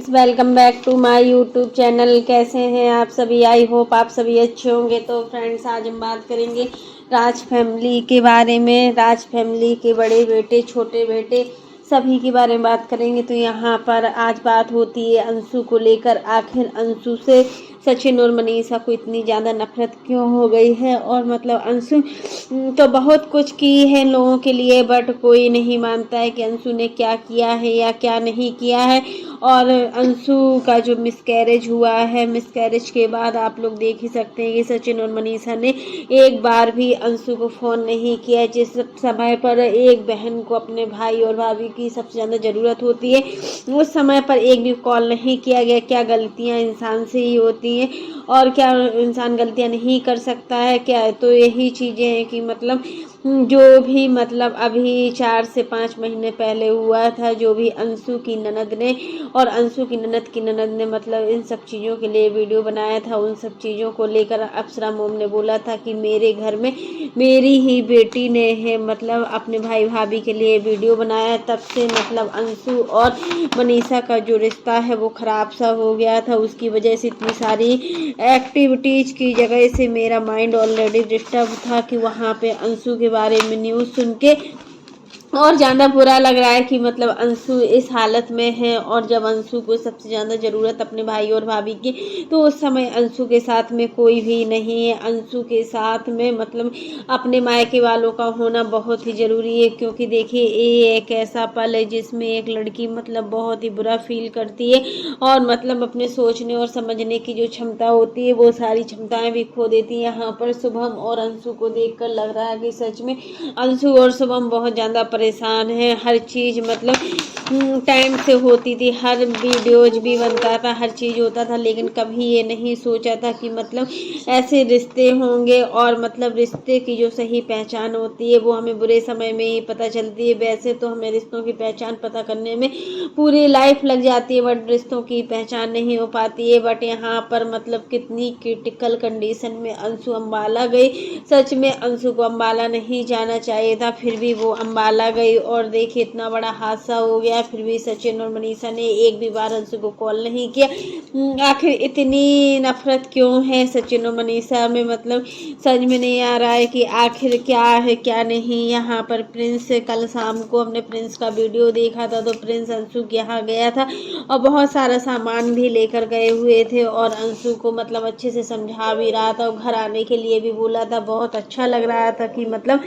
Welcome back to my YouTube channel. कैसे हैं आप सभी? आई होप आप सभी अच्छे होंगे। तो फ्रेंड्स, आज हम बात करेंगे राज फैमिली के बारे में। राज फैमिली के बड़े बेटे, छोटे बेटे, सभी के बारे में बात करेंगे। तो यहाँ पर आज बात होती है अंशु को लेकर। आखिर अंशु से सचिन और मनीषा को इतनी ज़्यादा नफरत क्यों हो गई है? और मतलब अंशु तो बहुत कुछ की है लोगों के लिए, बट कोई नहीं मानता है कि अंशु ने क्या किया है या क्या नहीं किया है। और अंशु का जो मिसकैरेज हुआ है, मिसकैरेज के बाद आप लोग देख ही सकते हैं कि सचिन और मनीषा ने एक बार भी अंशु को फ़ोन नहीं किया। जिस समय पर एक बहन को अपने भाई और भाभी की सबसे ज़्यादा ज़रूरत होती है, उस समय पर एक भी कॉल नहीं किया गया। क्या गलतियां इंसान से ही होती हैं और क्या इंसान गलतियां नहीं कर सकता है क्या? तो यही चीज़ें हैं कि मतलब जो भी मतलब अभी 4 से 5 महीने पहले हुआ था, जो भी अंशु की ननद ने और अंशु की ननद ने मतलब इन सब चीज़ों के लिए वीडियो बनाया था। उन सब चीज़ों को लेकर अप्सरा मोम ने बोला था कि मेरे घर में मेरी ही बेटी ने है मतलब अपने भाई भाभी के लिए वीडियो बनाया। तब से मतलब अंशु और मनीषा का जो रिश्ता है वो ख़राब सा हो गया था। उसकी वजह से इतनी सारी एक्टिविटीज़ की जगह से मेरा माइंड ऑलरेडी डिस्टर्ब था कि वहाँ पे अंशु के बारे में न्यूज़ सुन के और ज़्यादा बुरा लग रहा है कि मतलब अंशु इस हालत में है। और जब अंशु को सबसे ज़्यादा ज़रूरत अपने भाई और भाभी की, तो उस समय अंशु के साथ में कोई भी नहीं है। अंशु के साथ में मतलब अपने मायके वालों का होना बहुत ही ज़रूरी है, क्योंकि देखिए ये एक ऐसा पल है जिसमें एक लड़की मतलब बहुत ही बुरा फील करती है और मतलब अपने सोचने और समझने की जो क्षमता होती है वो सारी क्षमताएं भी खो देती है। यहाँ पर शुभम और अंशु को देखकर लग रहा है कि सच में अंशु और शुभम बहुत ज़्यादा परेशान है। हर चीज़ मतलब टाइम से होती थी, हर वीडियोज भी बनता था, हर चीज़ होता था, लेकिन कभी ये नहीं सोचा था कि मतलब ऐसे रिश्ते होंगे। और मतलब रिश्ते की जो सही पहचान होती है वो हमें बुरे समय में ही पता चलती है। वैसे तो हमें रिश्तों की पहचान पता करने में पूरी लाइफ लग जाती है, बट रिश्तों की पहचान नहीं हो पाती है। बट यहाँ पर मतलब कितनी क्रिटिकल कंडीशन में अंशु अम्बाला गई। सच में अंशु को अम्बाला नहीं जाना चाहिए था, फिर भी वो अम्बाला गई। और देखिए इतना बड़ा हादसा हो गया, फिर भी सचिन और मनीषा ने एक भी बार अंशु को कॉल नहीं किया। आखिर इतनी नफरत क्यों है सचिन और मनीषा में? मतलब समझ में नहीं आ रहा है कि आखिर क्या है क्या नहीं। यहाँ पर प्रिंस, कल शाम को हमने प्रिंस का वीडियो देखा था, तो प्रिंस अंशु के यहाँ गया था और बहुत सारा सामान भी लेकर गए हुए थे और अंशु को मतलब अच्छे से समझा भी रहा था और घर आने के लिए भी बोला था। बहुत अच्छा लग रहा था कि मतलब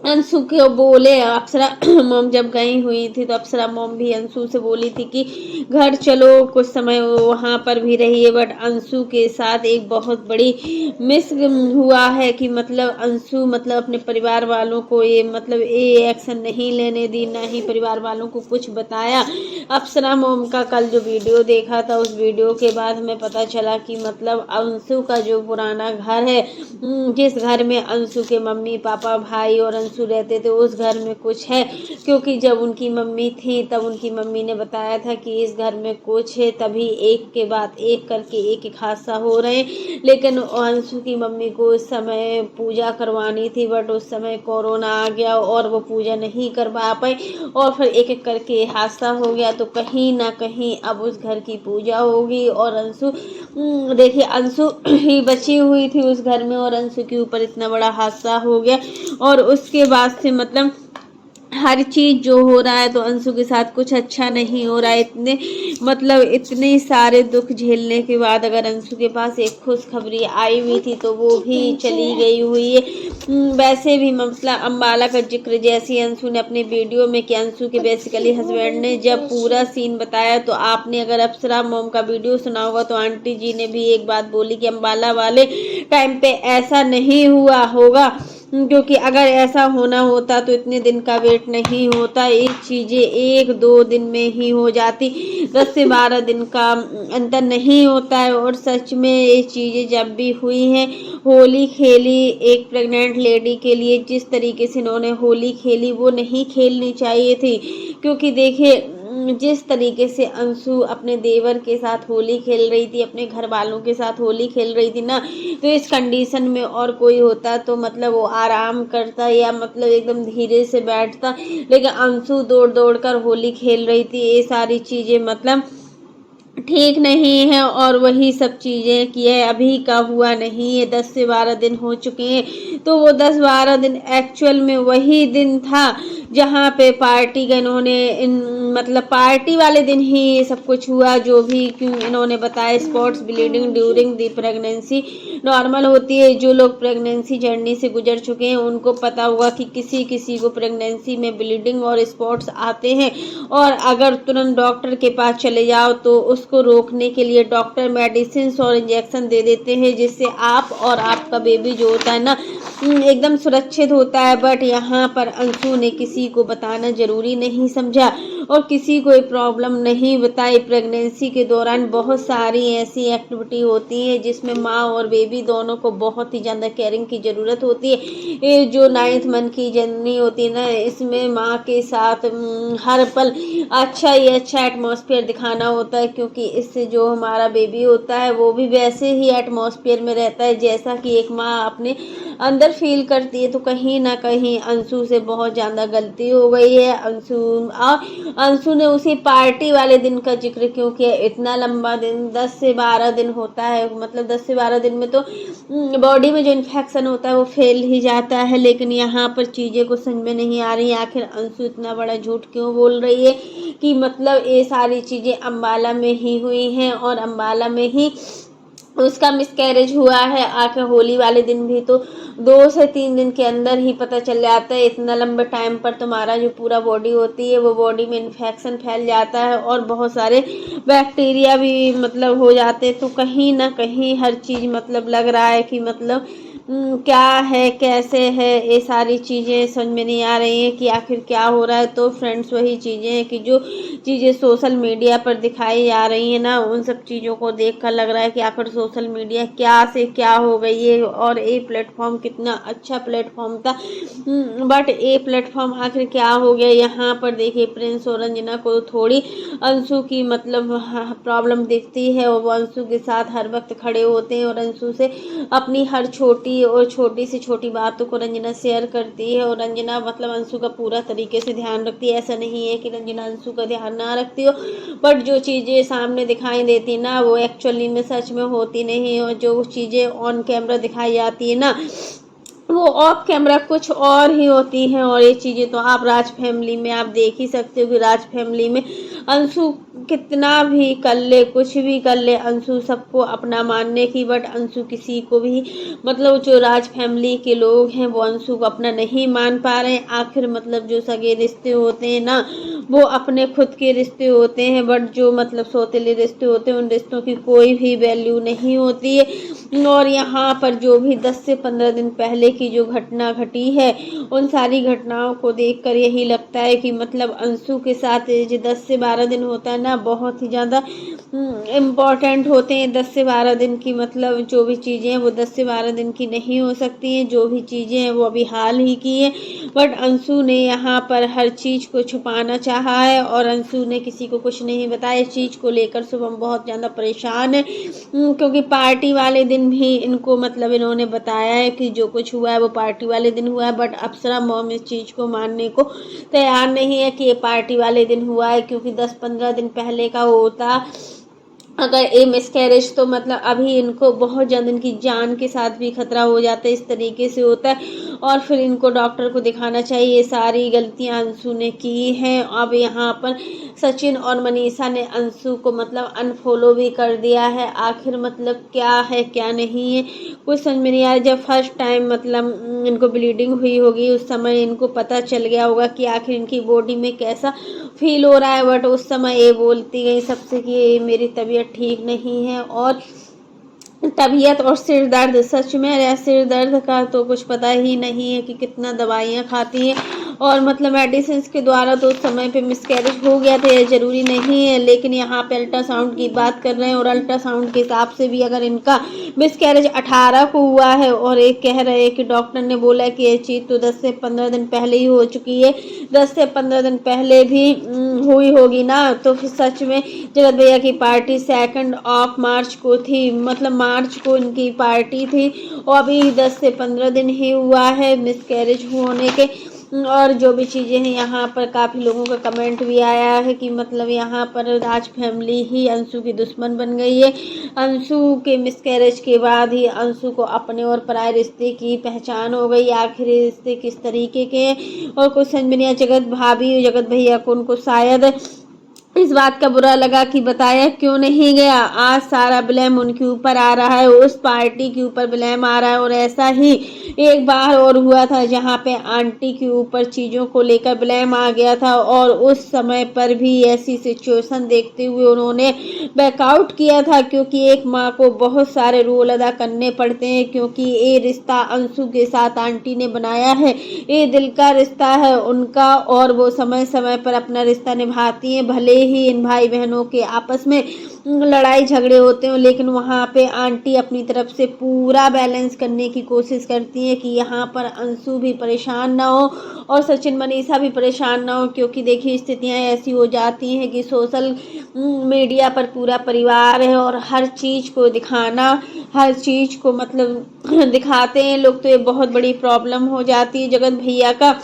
अंशु को बोले। अप्सरा मोम जब गई हुई थी तो अप्सरा मोम भी अंशु से बोली थी कि घर चलो, कुछ समय वहाँ पर भी रही है। बट अंशु के साथ एक बहुत बड़ी मिस हुआ है कि मतलब अंशु मतलब अपने परिवार वालों को ये मतलब ये एक्शन नहीं लेने दी, ना ही परिवार वालों को कुछ बताया। अप्सरा मोम का कल जो वीडियो देखा था, उस वीडियो के बाद हमें पता चला कि मतलब अंशु का जो पुराना घर है, जिस घर में अंशु के मम्मी पापा भाई और अंशु रहते थे, उस घर में कुछ है। क्योंकि जब उनकी मम्मी थी तब उनकी मम्मी ने बताया था कि इस घर में कुछ है, तभी एक के बाद एक करके एक एक हादसा हो रहे हैं। लेकिन अंशु की मम्मी को उस समय पूजा करवानी थी, बट उस समय कोरोना आ गया और वो पूजा नहीं करवा पाए और फिर एक एक करके हादसा हो गया। तो कहीं ना कहीं अब उस घर की पूजा होगी और अंशु देखिए अंशु ही बची हुई थी उस घर में और अंशु के ऊपर इतना बड़ा हादसा हो गया। और उसके बाद से मतलब हर चीज़ जो हो रहा है तो अंशु के साथ कुछ अच्छा नहीं हो रहा है। इतने मतलब इतने सारे दुख झेलने के बाद अगर अंशु के पास एक खुशखबरी आई हुई थी तो वो भी चली गई हुई है। वैसे भी मसला अम्बाला का जिक्र जैसे अंशु ने अपने वीडियो में कि अंशु के बेसिकली हस्बैंड ने जब पूरा सीन बताया, तो आपने अगर अप्सरा मोम का वीडियो सुना होगा तो आंटी जी ने भी एक बात बोली कि अम्बाला वाले टाइम पे ऐसा नहीं हुआ होगा, क्योंकि अगर ऐसा होना होता तो इतने दिन का वेट नहीं होता। एक चीज़ें 1-2 दिन में ही हो जाती, 10 से 12 दिन का अंतर नहीं होता है। और सच में ये चीज़ें जब भी हुई हैं, होली खेली एक प्रेग्नेंट लेडी के लिए, जिस तरीके से इन्होंने होली खेली वो नहीं खेलनी चाहिए थी। क्योंकि देखिए जिस तरीके से अंशु अपने देवर के साथ होली खेल रही थी, अपने घर वालों के साथ होली खेल रही थी ना, तो इस कंडीशन में और कोई होता तो मतलब वो आराम करता या मतलब एकदम धीरे से बैठता। लेकिन अंशु दौड़ दौड़ कर होली खेल रही थी। ये सारी चीज़ें मतलब ठीक नहीं है और वही सब चीज़ें कि ये अभी का हुआ नहीं है, 10 से 12 दिन हो चुके हैं। तो वो 10-12 दिन एक्चुअल में वही दिन था जहाँ पे पार्टी का इन्होंने मतलब पार्टी वाले दिन ही ये सब कुछ हुआ, जो भी क्यों इन्होंने बताया। Spots bleeding during the pregnancy normal होती है। जो लोग प्रेगनेंसी जर्नी से गुजर चुके हैं उनको पता होगा कि किसी किसी को प्रेगनेंसी में ब्लीडिंग और स्पॉट्स आते हैं, और अगर तुरंत डॉक्टर के पास चले जाओ तो उसको रोकने के लिए डॉक्टर मेडिसिन और इंजेक्शन दे देते हैं, जिससे आप और आपका बेबी जो होता है ना एकदम सुरक्षित होता है। बट यहाँ पर अंशु ने किसी को बताना जरूरी नहीं समझा और किसी को प्रॉब्लम नहीं बताई। प्रेगनेंसी के दौरान बहुत सारी ऐसी एक्टिविटी होती है जिसमें माँ और बेबी दोनों को बहुत ही ज़्यादा केयरिंग की ज़रूरत होती है। ये जो 9th मंथ की जर्नी होती है ना, इसमें माँ के साथ हर पल अच्छा ही अच्छा एटमॉस्फेयर दिखाना होता है, क्योंकि इससे जो हमारा बेबी होता है वो भी वैसे ही एटमॉस्फेयर में रहता है जैसा कि एक माँ अपने अंदर फील करती है। तो कहीं ना कहीं अंशु से बहुत ज़्यादा गलती हो गई है। अंशु ने उसी पार्टी वाले दिन का जिक्र क्यों किया। इतना लंबा दिन 10 से 12 दिन होता है, मतलब 10 से 12 दिन में तो बॉडी में जो इन्फेक्शन होता है वो फैल ही जाता है। लेकिन यहाँ पर चीज़ें को समझ में नहीं आ रही, आखिर अंशु इतना बड़ा झूठ क्यों बोल रही है कि मतलब ये सारी चीज़ें अम्बाला में ही हुई हैं और अम्बाला में ही उसका मिसकैरेज हुआ है। आखिर होली वाले दिन भी तो 2 से 3 दिन के अंदर ही पता चल जाता है। इतना लंबे टाइम पर तुम्हारा जो पूरा बॉडी होती है वो बॉडी में इन्फेक्शन फैल जाता है और बहुत सारे बैक्टीरिया भी मतलब हो जाते हैं। तो कहीं ना कहीं हर चीज़ मतलब लग रहा है कि मतलब क्या है कैसे है, ये सारी चीज़ें समझ में नहीं आ रही हैं कि आखिर क्या हो रहा है। तो फ्रेंड्स वही चीज़ें हैं कि जो चीज़ें सोशल मीडिया पर दिखाई जा रही हैं ना, उन सब चीज़ों को देखकर लग रहा है कि आखिर सोशल मीडिया क्या से क्या हो गई है। और ये प्लेटफॉर्म कितना अच्छा प्लेटफॉर्म था, बट ये प्लेटफॉर्म आखिर क्या हो गया। यहाँ पर देखिए प्रिंस और रंजना को थोड़ी अंशु की मतलब प्रॉब्लम दिखती है और वो अंशु के साथ हर वक्त खड़े होते हैं और अंशु से अपनी हर छोटी और छोटी से छोटी बातों को रंजना शेयर करती है। और रंजना मतलब अंशु का पूरा तरीके से ध्यान रखती है। ऐसा नहीं है कि रंजना अंशु का ध्यान ना रखती हो, बट जो चीज़ें सामने दिखाई देती ना वो एक्चुअली में सच में होती नहीं, और जो चीज़ें ऑन कैमरा दिखाई जाती है ना वो ऑफ कैमरा कुछ और ही होती हैं। और ये चीज़ें तो आप राज फैमिली में आप देख ही सकते हो कि राज फैमिली में अंशु कितना भी कर ले, कुछ भी कर ले, अंशु सबको अपना मानने की, बट अंशु किसी को भी मतलब जो राज फैमिली के लोग हैं वो अंशु को अपना नहीं मान पा रहे हैं। आखिर मतलब जो सगे रिश्ते होते हैं ना वो अपने खुद के रिश्ते होते हैं, बट जो मतलब सौतेले रिश्ते होते हैं उन रिश्तों की कोई भी वैल्यू नहीं होती है। और यहाँ पर जो भी 10 से 15 दिन पहले की जो घटना घटी है उन सारी घटनाओं को देखकर यही लगता है कि मतलब अंशु के साथ जो 10 से 12 दिन होता है ना बहुत ही ज़्यादा इम्पॉर्टेंट होते हैं। 10 से 12 दिन की मतलब जो भी चीज़ें हैं वो 10 से 12 दिन की नहीं हो सकती हैं। जो भी चीज़ें हैं वो अभी हाल ही की हैं, बट अंशु ने यहाँ पर हर चीज़ को छुपाना चाहा है और अंशु ने किसी को कुछ नहीं बताया। इस चीज़ को लेकर शुभम बहुत ज़्यादा परेशान है, क्योंकि पार्टी वाले दिन भी इनको मतलब इन्होंने बताया है कि जो कुछ हुआ है वो पार्टी वाले दिन हुआ है, बट अप्सरा मॉम इस चीज़ को मानने को तैयार नहीं है कि ये पार्टी वाले दिन हुआ है, क्योंकि 10-15 दिन पहले का होता अगर ये मिसकैरेज तो मतलब अभी इनको बहुत ज़्यादा इनकी जान के साथ भी खतरा हो जाता है। इस तरीके से होता है और फिर इनको डॉक्टर को दिखाना चाहिए। ये सारी गलतियां अंशु ने की हैं। अब यहाँ पर सचिन और मनीषा ने अंशु को मतलब अनफॉलो भी कर दिया है। आखिर मतलब क्या है क्या नहीं है कुछ समझ में नहीं आया। जब फर्स्ट टाइम मतलब इनको ब्लीडिंग हुई होगी उस समय इनको पता चल गया होगा कि आखिर इनकी बॉडी में कैसा फील हो रहा है, बट उस समय ये बोलती गई सबसे कि मेरी तबीयत ठीक नहीं है। और तबीयत और सिर दर्द, सच में सिर दर्द का तो कुछ पता ही नहीं है कि कितना दवाइयाँ खाती हैं और मतलब मेडिसिन के द्वारा तो उस समय पे मिसकैरेज हो गया था, ये ज़रूरी नहीं है। लेकिन यहाँ पे अल्ट्रासाउंड की बात कर रहे हैं और अल्ट्रासाउंड के हिसाब से भी अगर इनका मिसकैरेज 18 को हुआ है और एक कह रहे हैं कि डॉक्टर ने बोला कि ये चीज़ तो 10 से 15 दिन पहले ही हो चुकी है, 10 से 15 दिन पहले भी हुई होगी ना। तो फिर सच में जगत भैया की पार्टी 2 मार्च को थी, मतलब मार्च को इनकी पार्टी थी और अभी 10 से 15 दिन ही हुआ है मिसकैरेज होने के। और जो भी चीज़ें हैं यहाँ पर काफ़ी लोगों का कमेंट भी आया है कि मतलब यहाँ पर राज फैमिली ही अंशु की दुश्मन बन गई है। अंशु के मिसकैरेज के बाद ही अंशु को अपने और पराये रिश्ते की पहचान हो गई। आखिर रिश्ते किस तरीके के हैं और कुछ समझ में नहीं आया। जगत भाभी जगत भैया को उनको शायद इस बात का बुरा लगा कि बताया क्यों नहीं गया। आज सारा ब्लेम उनके ऊपर आ रहा है, उस पार्टी के ऊपर ब्लेम आ रहा है। और ऐसा ही एक बार और हुआ था जहां पे आंटी के ऊपर चीज़ों को लेकर ब्लेम आ गया था और उस समय पर भी ऐसी सिचुएशन देखते हुए उन्होंने बैकआउट किया था, क्योंकि एक माँ को बहुत सारे रोल अदा करने पड़ते हैं। क्योंकि ये रिश्ता अंशु के साथ आंटी ने बनाया है, ये दिल का रिश्ता है उनका और वो समय समय पर अपना रिश्ता निभाती हैं। भले ही इन भाई बहनों के आपस में लड़ाई झगड़े होते हो, लेकिन वहाँ पे आंटी अपनी तरफ से पूरा बैलेंस करने की कोशिश करती है कि यहाँ पर अंशु भी परेशान ना हो और सचिन मनीषा भी परेशान ना हो। क्योंकि देखिए स्थितियाँ ऐसी हो जाती हैं कि सोशल मीडिया पर पूरा परिवार है और हर चीज़ को दिखाना, हर चीज़ को मतलब दिखाते हैं लोग, तो ये बहुत बड़ी प्रॉब्लम हो जाती है। जगत भैया का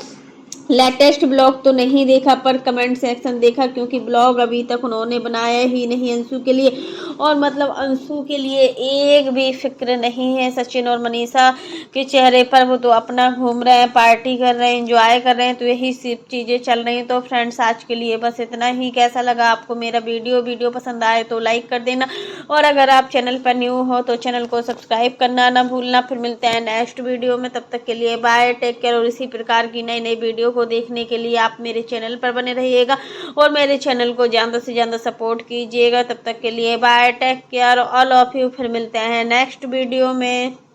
लेटेस्ट ब्लॉग तो नहीं देखा पर कमेंट सेक्शन देखा, क्योंकि ब्लॉग अभी तक उन्होंने बनाया ही नहीं अंशु के लिए और मतलब अंशु के लिए एक भी फिक्र नहीं है। सचिन और मनीषा के चेहरे पर वो तो अपना घूम रहे हैं, पार्टी कर रहे हैं, एंजॉय कर रहे हैं, तो यही सिर्फ चीज़ें चल रही हैं। तो फ्रेंड्स आज के लिए बस इतना ही। कैसा लगा आपको मेरा वीडियो पसंद आए तो लाइक कर देना और अगर आप चैनल पर न्यू हो तो चैनल को सब्सक्राइब करना ना भूलना। फिर मिलते हैं नेक्स्ट वीडियो में, तब तक के लिए बाय, टेक केयर। और इसी प्रकार की नई नई वीडियो को देखने के लिए आप मेरे चैनल पर बने रहिएगा और मेरे चैनल को ज़्यादा से ज़्यादा सपोर्ट कीजिएगा। तब तक के लिए bye, take care all of you. फिर मिलते हैं नेक्स्ट वीडियो में।